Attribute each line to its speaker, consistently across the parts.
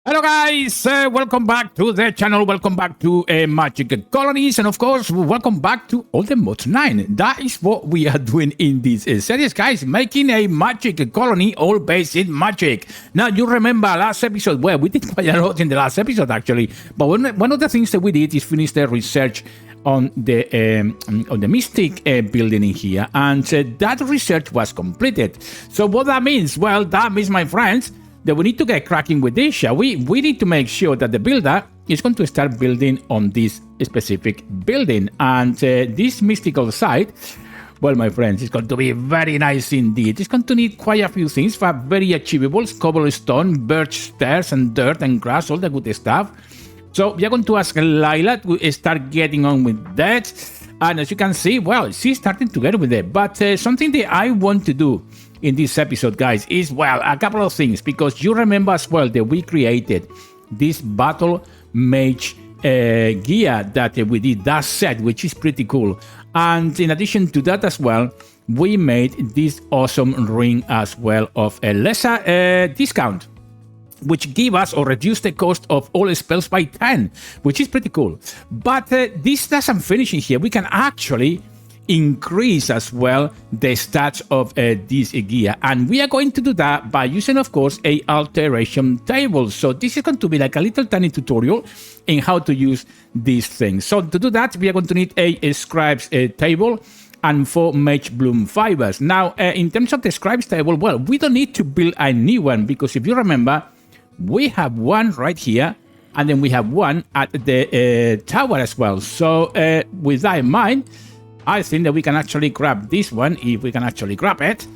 Speaker 1: Hello guys, welcome back to the channel, welcome back to Magic Colonies, and of course, welcome back to all the mods 9. That is what we are doing in this series, guys, making a magic colony all based in magic. Now, you remember last episode, well, we did quite a lot in the last episode actually, but one of the things that we did is finish the research on the Mystic building in here, and that research was completed. So what that means? Well, that means, my friends, that we need to get cracking with this, shall we? We need to make sure that the builder is going to start building on this specific building. And this mystical site, well, my friends, it's going to be very nice indeed. It's going to need quite a few things, but very achievable: cobblestone, birch stairs, and dirt and grass, all the good stuff. So we are going to ask Lila to start getting on with that. And as you can see, well, she's starting to get with it. But something that I want to do in this episode, guys, is, well, a couple of things, because you remember as well that we created this battle mage gear that we did, that set, which is pretty cool. And in addition to that as well, we made this awesome ring as well of a lesser discount, which give us or reduce the cost of all spells by 10, which is pretty cool. But this doesn't finish in here. We can actually increase as well the stats of this gear, and we are going to do that by using, of course, a alteration table. So this is going to be like a little tiny tutorial in how to use these things. So to do that, we are going to need a scribes table and 4 mage bloom fibers. Now, in terms of the scribes table, well, we don't need to build a new one, because if you remember, we have one right here, and then we have one at the tower as well. So with that in mind, I think that we can actually grab this one, if we can actually grab it.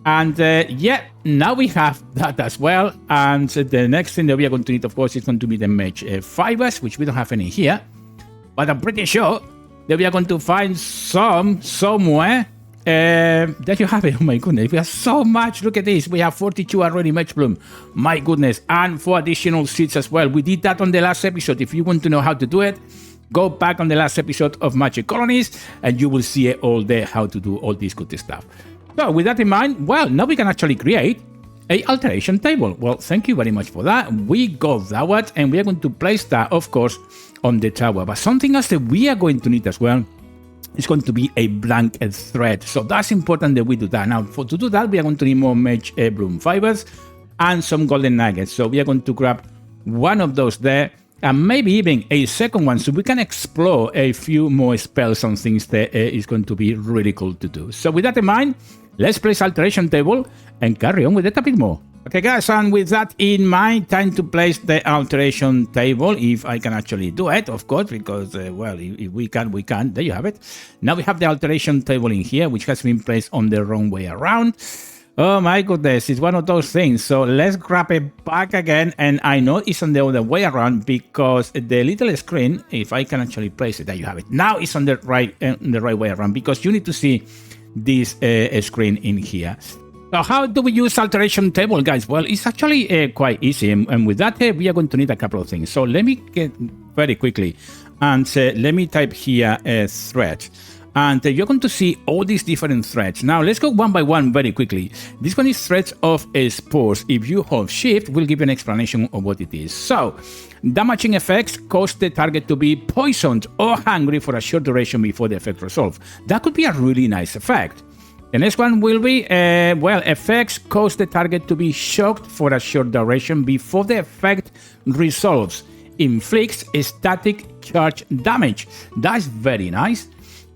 Speaker 1: And yeah, now we have that as well. And the next thing that we are going to need, of course, is going to be the mage fibers, which we don't have any here. But I'm pretty sure that we are going to find some somewhere. There you have it. Oh my goodness, we have so much. Look at this. We have 42 already mage bloom. My goodness. And 4 additional seeds as well. We did that on the last episode. If you want to know how to do it, go back on the last episode of Magic Colonies, and you will see it all there, how to do all this good stuff. So with that in mind, well, now we can actually create a alteration table. Well, thank you very much for that. We got that one, and we are going to place that, of course, on the tower. But something else that we are going to need as well is going to be a blank thread. So that's important that we do that. Now, to do that, we are going to need more mage bloom fibers and some golden nuggets. So we are going to grab one of those there, and maybe even a second one, so we can explore a few more spells and things that is going to be really cool to do. So with that in mind, let's place alteration table and carry on with it a bit more. Okay guys, and with that in mind, time to place the alteration table, if I can actually do it, of course, because, well, if we can, we can. There you have it. Now we have the alteration table in here, which has been placed on the wrong way around. Oh my goodness, it's one of those things. So let's grab it back again, and I know it's on the other way around, because the little screen, if I can actually place it, there you have it. Now it's on the right way around, because you need to see this screen in here. So how do we use alteration table, guys? Well, it's actually quite easy, and with that we are going to need a couple of things. So let me get very quickly, and let me type here thread. And you're going to see all these different threads. Now, let's go one by one very quickly. This one is threads of spores. If you hold shift, we'll give you an explanation of what it is. So, damaging effects cause the target to be poisoned or hungry for a short duration before the effect resolves. That could be a really nice effect. The next one will be, well, effects cause the target to be shocked for a short duration before the effect resolves. Inflicts static charge damage. That's very nice.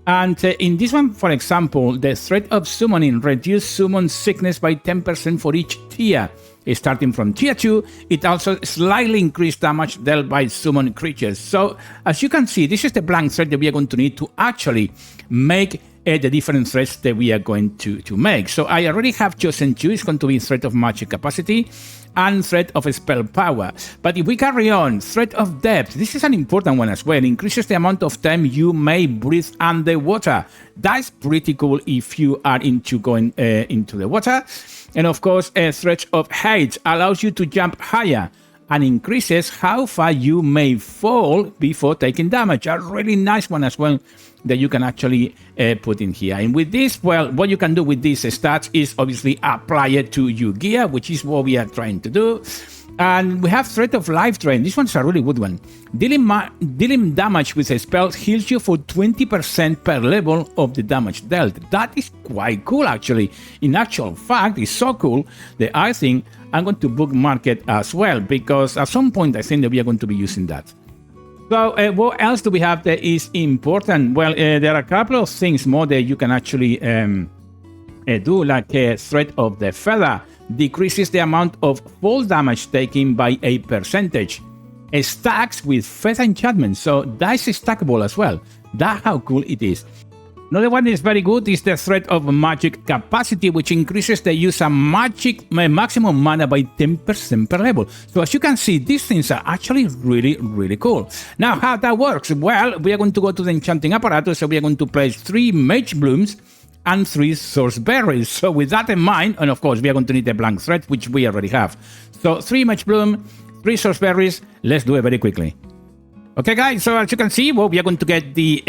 Speaker 1: And in this one, for example, the threat of summoning reduces summon sickness by 10% for each tier. Starting from tier 2, it also slightly increased damage dealt by summon creatures. So, as you can see, this is the blank thread that we are going to need to actually make the different threads that we are going to make. So I already have chosen 2. It's going to be thread of magic capacity and thread of spell power. But if we carry on, thread of depth, this is an important one as well. It increases the amount of time you may breathe underwater. That's pretty cool if you are into going into the water. And of course, thread of height allows you to jump higher and increases how far you may fall before taking damage. A really nice one as well that you can actually put in here. And with this, well, what you can do with these stats is obviously apply it to your gear, which is what we are trying to do. And we have Threat of Life Drain. This one's a really good one. Dealing damage with a spell heals you for 20% per level of the damage dealt. That is quite cool, actually. In actual fact, it's so cool that I think I'm going to bookmark it as well, because at some point I think that we are going to be using that. So what else do we have that is important? Well, there are a couple of things more that you can actually do, like Threat of the Feather. Decreases the amount of fall damage taken by a percentage. It stacks with Feather enchantment, so that is stackable as well. That's how cool it is. Another one is very good is the Threat of Magic Capacity, which increases the use of magic maximum mana by 10% per level. So as you can see, these things are actually really cool. Now, how that works? Well, we are going to go to the enchanting apparatus, so we are going to place 3 Mage Blooms and 3 Source Berries. So with that in mind, and of course we are going to need a blank thread, which we already have. So 3 Mage Bloom, 3 Source Berries. Let's do it very quickly. Okay guys, so as you can see, well, we are going to get the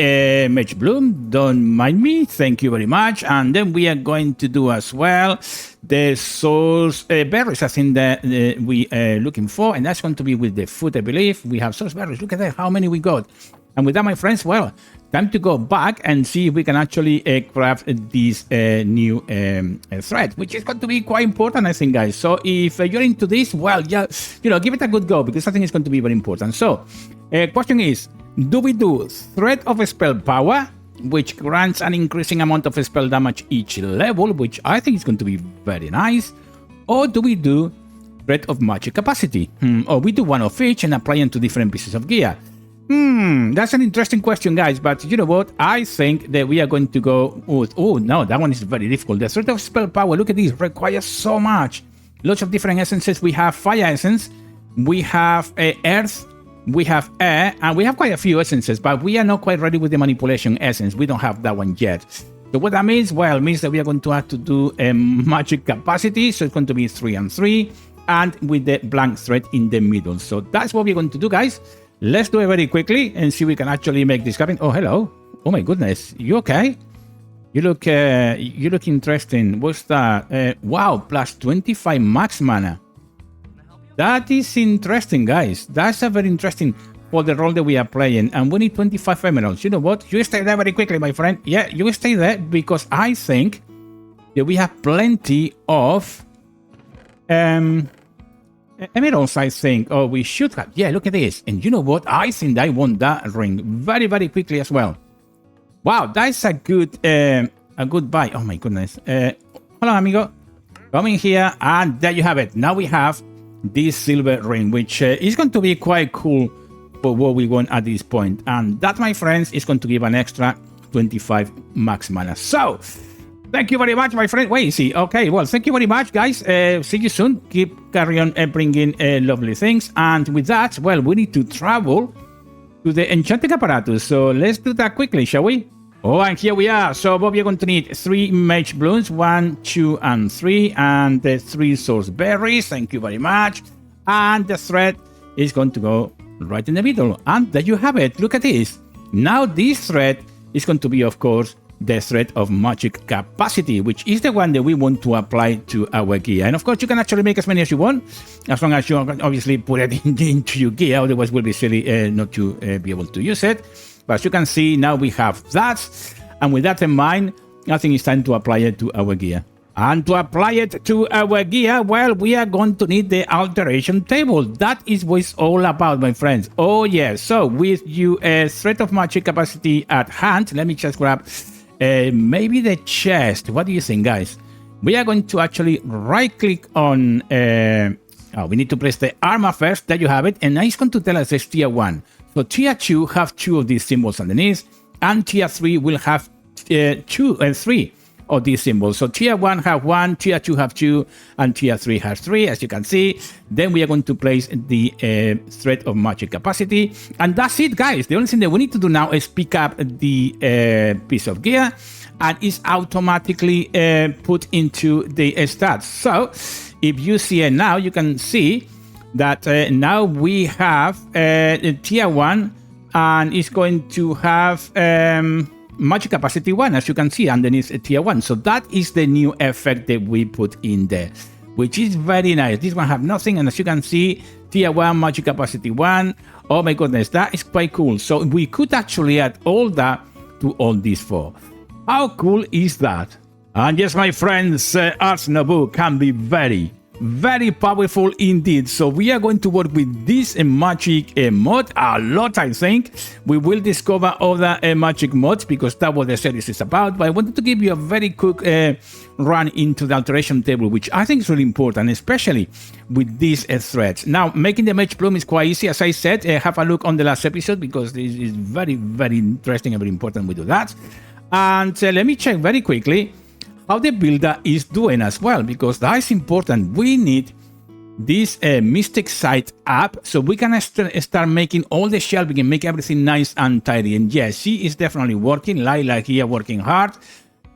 Speaker 1: Mage Bloom, don't mind me, thank you very much. And then we are going to do as well the Source Berries, I think that we are looking for, and that's going to be with the food, I believe. We have Source Berries, look at that, how many we got. And with that, my friends, well, time to go back and see if we can actually craft this new thread, which is going to be quite important, I think, guys. So if you're into this, well, yeah, give it a good go, because I think it's going to be very important. So, question is, do we do Threat of Spell Power, which grants an increasing amount of spell damage each level, which I think is going to be very nice, or do we do Threat of Magic Capacity? Or we do one of each and apply them to different pieces of gear? That's an interesting question, guys, but you know what? I think that we are going to go with... Oh, no, that one is very difficult. The Threat of Spell Power, look at this, requires so much. Lots of different essences. We have Fire Essence, we have Earth, we have Air, and we have quite a few essences, but we are not quite ready with the Manipulation Essence. We don't have that one yet. So what that means? Well, it means that we are going to have to do a Magic Capacity, so it's going to be 3 and 3, and with the blank thread in the middle. So that's what we're going to do, guys. Let's do it very quickly and see if we can actually make this happen. Oh, hello. Oh my goodness. You okay? You look interesting. What's that? Wow, plus 25 max mana. That is interesting, guys. That's a very interesting for the role that we are playing. And we need 25 emeralds. You know what? You stay there very quickly, my friend. Yeah, you stay there, because I think that we have plenty of emeralds, I think. Oh, we should have. Yeah, look at this. And you know what? I think I want that ring very quickly as well. Wow, that's a good buy. Oh my goodness. Hold on, amigo. Come in here, and there you have it. Now we have this silver ring, which is going to be quite cool for what we want at this point. And that, my friends, is going to give an extra 25 max mana. So, thank you very much, my friend. Wait, see. Okay, well, thank you very much, guys. See you soon. Keep carry on bringing lovely things. And with that, well, we need to travel to the enchanting apparatus. So let's do that quickly, shall we? Oh, and here we are. So what we are going to need 3 Mage Blooms, 1, 2, and 3, and the 3 Source Berries. Thank you very much. And the thread is going to go right in the middle. And there you have it. Look at this. Now this thread is going to be, of course, the Threat of Magic Capacity, which is the one that we want to apply to our gear. And of course, you can actually make as many as you want, as long as you obviously put it into your gear. Otherwise, it will be silly not to be able to use it. But as you can see, now we have that. And with that in mind, I think it's time to apply it to our gear. And to apply it to our gear, well, we are going to need the alteration table. That is what it's all about, my friends. Oh, yeah. So with you Threat of Magic Capacity at hand, let me just grab maybe the chest. What do you think, guys? We are going to actually right-click on... we need to place the armor first. There you have it. And now it's going to tell us it's tier 1. So tier 2 have 2 of these symbols underneath, and tier 3 will have 2 and 3 of these symbols. So tier 1 have 1, tier 2 have 2, and tier 3 has 3, as you can see. Then we are going to place the Threat of Magic Capacity. And that's it, guys. The only thing that we need to do now is pick up the piece of gear, and it's automatically put into the stats. So if you see it now, you can see that now we have tier 1, and it's going to have Magic Capacity 1, as you can see underneath tier 1. So that is the new effect that we put in there. which is very nice. This one have nothing, and as you can see, tier 1, magic capacity 1. Oh my goodness, that is quite cool. So we could actually add all that to all these 4. How cool is that? And yes, my friends, Ars Nouveau can be very, very powerful indeed. So we are going to work with this magic mod a lot, I think. We will discover other magic mods because that's what the series is about. But I wanted to give you a very quick run into the alteration table, which I think is really important, especially with these threads. Now, making the mesh plume is quite easy. As I said, have a look on the last episode because this is very, very interesting and very important we do that. And let me check very quickly how the builder is doing as well, because that is important. We need this Mystic site up so we can start making all the shelving and make everything nice and tidy. And yes, she is definitely working. Lila here working hard,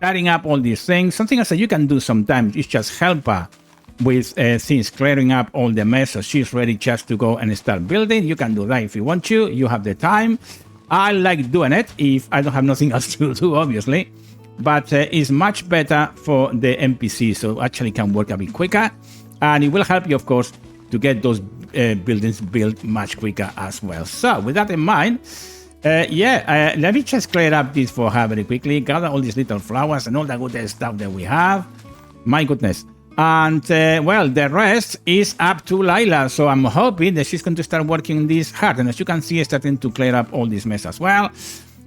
Speaker 1: tidying up all these things. Something else that you can do sometimes is just help her with things, clearing up all the mess so she's ready just to go and start building. You can do that if you want to. You have the time. I like doing it if I don't have nothing else to do, obviously. But it's much better for the NPC, so actually can work a bit quicker. And it will help you, of course, to get those buildings built much quicker as well. So with that in mind, let me just clear up this for her very quickly. Gather all these little flowers and all the good stuff that we have. My goodness. And, well, the rest is up to Lila. So I'm hoping that she's going to start working this hard. And as you can see, starting to clear up all this mess as well.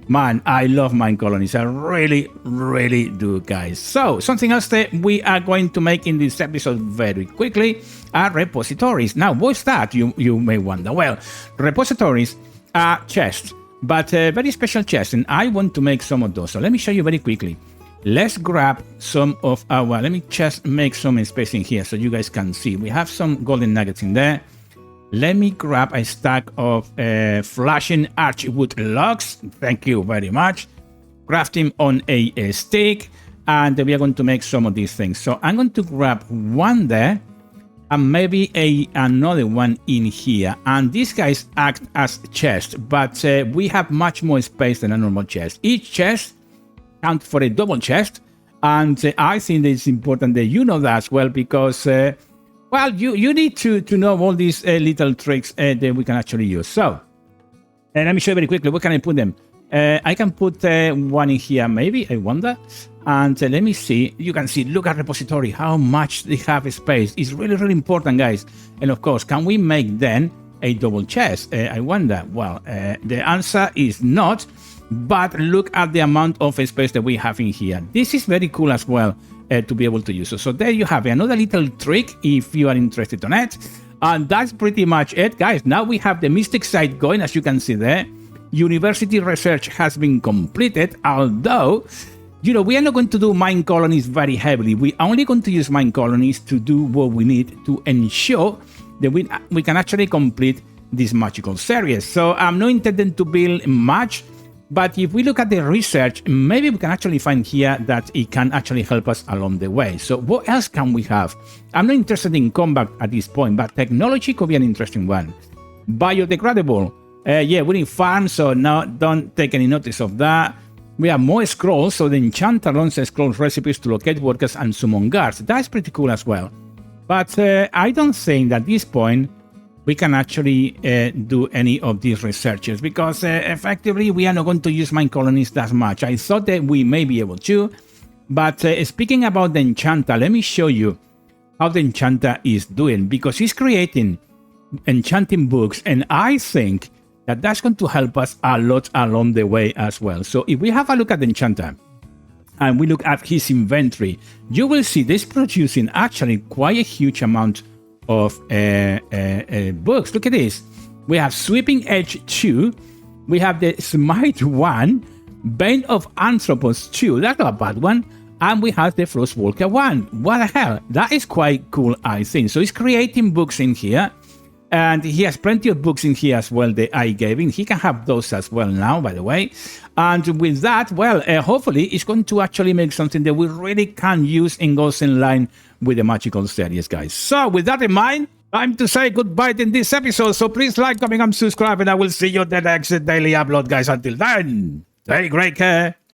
Speaker 1: Man, I love Minecolonies. I really, really do, guys. So, something else that we are going to make in this episode very quickly are repositories. Now, what's that, you may wonder? Well, repositories are chests, but very special chests, and I want to make some of those. So, let me show you very quickly. Let's grab some of our... Let me just make some space in here so you guys can see. We have some golden nuggets in there. Let me grab a stack of flashing archwood logs. Thank you very much. Craft him on a stick. And we are going to make some of these things. So I'm going to grab one there. And maybe another one in here. And these guys act as chests. But we have much more space than a normal chest. Each chest counts for a double chest. And I think it's important that you know that as well. Because... well, you need to know all these little tricks that we can actually use. So, let me show you very quickly. Where can I put them? I can put one in here, maybe, I wonder. And let me see. You can see, look at repository, how much they have space. It's really, really important, guys. And of course, can we make then a double chest? I wonder. Well, the answer is not. But look at the amount of space that we have in here. This is very cool as well. To be able to use. So there you have another little trick if you are interested on it. And that's pretty much it, guys. Now we have the Mystic site going, as you can see there. University research has been completed, although, you know, we are not going to do Minecolonies very heavily. We are only going to use Minecolonies to do what we need to ensure that we can actually complete this magical series. So I'm not intending to build much. But if we look at the research, maybe we can actually find here that it can actually help us along the way. So what else can we have? I'm not interested in combat at this point, but technology could be an interesting one. Biodegradable. Yeah, we need farms, so no, don't take any notice of that. We have more scrolls, so the enchanter runs scrolls recipes to locate workers and summon guards. That's pretty cool as well. But I don't think that at this point we can actually do any of these researches because effectively we are not going to use Minecolonies that much. I thought that we may be able to, but speaking about the enchanter, let me show you how the enchanter is doing because he's creating enchanting books, and I think that that's going to help us a lot along the way as well. So if we have a look at the enchanter and we look at his inventory, you will see this producing actually quite a huge amount of books. Look at this. We have Sweeping Edge 2. We have the Smite 1. Bane of Anthropos 2. That's not a bad one. And we have the Frostwalker 1. What the hell? That is quite cool, I think. So he's creating books in here. And he has plenty of books in here as well that I gave him. He can have those as well now, by the way. And with that, well, hopefully it's going to actually make something that we really can use and goes in line with the magical series, guys. So with that in mind, time to say goodbye in this episode. So please like, comment, and subscribe, and I will see you in the next daily upload, guys. Until then, take great care.